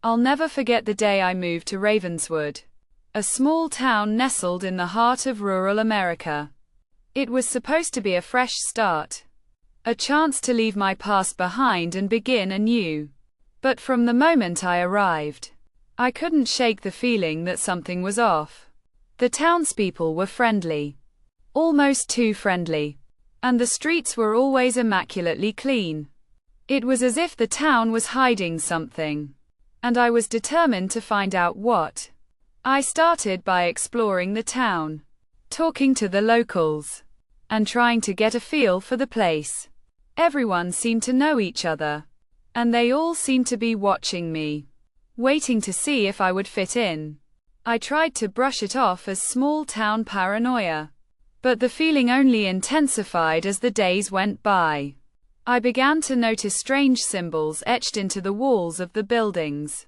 I'll never forget the day I moved to Ravenswood, a small town nestled in the heart of rural America. It was supposed to be a fresh start, a chance to leave my past behind and begin anew. But from the moment I arrived, I couldn't shake the feeling that something was off. The townspeople were friendly, almost too friendly, and the streets were always immaculately clean. It was as if the town was hiding something, and I was determined to find out what. I started by exploring the town, talking to the locals, and trying to get a feel for the place. Everyone seemed to know each other, and they all seemed to be watching me, waiting to see if I would fit in. I tried to brush it off as small-town paranoia, but the feeling only intensified as the days went by. I began to notice strange symbols etched into the walls of the buildings,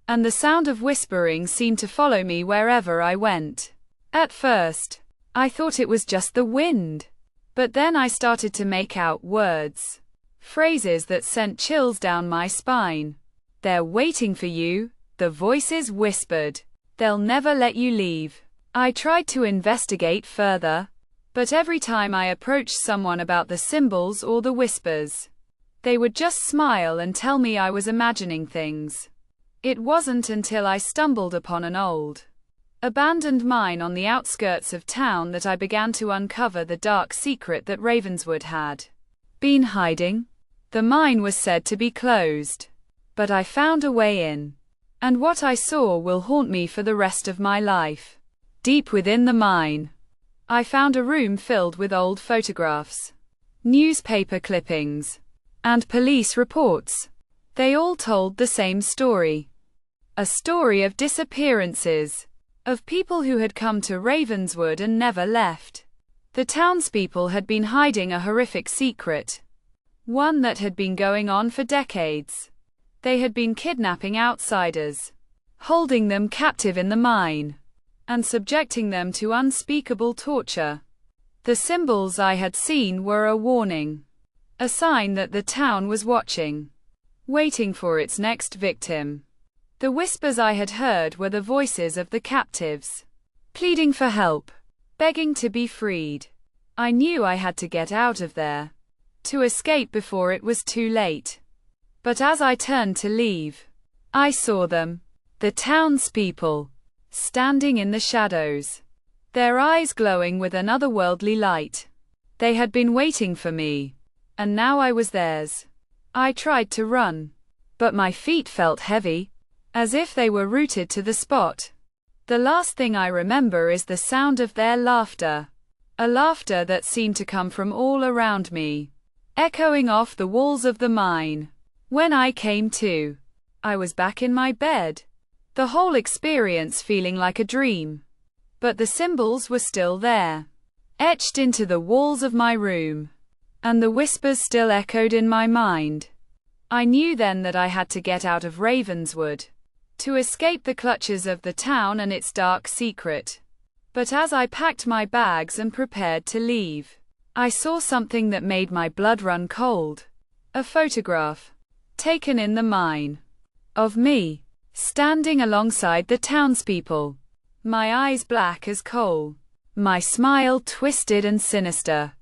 and the sound of whispering seemed to follow me wherever I went. At first, I thought it was just the wind, but then I started to make out words, phrases that sent chills down my spine. "They're waiting for you," the voices whispered. "They'll never let you leave." I tried to investigate further, but every time I approached someone about the symbols or the whispers, they would just smile and tell me I was imagining things. It wasn't until I stumbled upon an old, abandoned mine on the outskirts of town that I began to uncover the dark secret that Ravenswood had been hiding. The mine was said to be closed, but I found a way in, and what I saw will haunt me for the rest of my life. Deep within the mine, I found a room filled with old photographs, newspaper clippings, and police reports. They all told the same story. A story of disappearances, of people who had come to Ravenswood and never left. The townspeople had been hiding a horrific secret, one that had been going on for decades. They had been kidnapping outsiders, holding them captive in the mine, and subjecting them to unspeakable torture. The symbols I had seen were a warning, a sign that the town was watching, waiting for its next victim. The whispers I had heard were the voices of the captives, pleading for help, begging to be freed. I knew I had to get out of there, to escape before it was too late. But as I turned to leave, I saw them, the townspeople, standing in the shadows, their eyes glowing with an otherworldly light. They had been waiting for me, and now I was theirs. I tried to run, but my feet felt heavy, as if they were rooted to the spot. The last thing I remember is the sound of their laughter, a laughter that seemed to come from all around me, echoing off the walls of the mine. When I came to, I was back in my bed, the whole experience feeling like a dream. But the symbols were still there, etched into the walls of my room, and the whispers still echoed in my mind. I knew then that I had to get out of Ravenswood, to escape the clutches of the town and its dark secret. But as I packed my bags and prepared to leave, I saw something that made my blood run cold. A photograph, taken in the mine, of me, standing alongside the townspeople, my eyes black as coal, my smile twisted and sinister.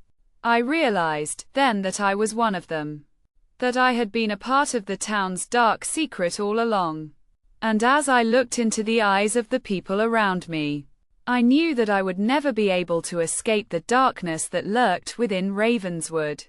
I realized then that I was one of them, that I had been a part of the town's dark secret all along. And as I looked into the eyes of the people around me, I knew that I would never be able to escape the darkness that lurked within Ravenswood.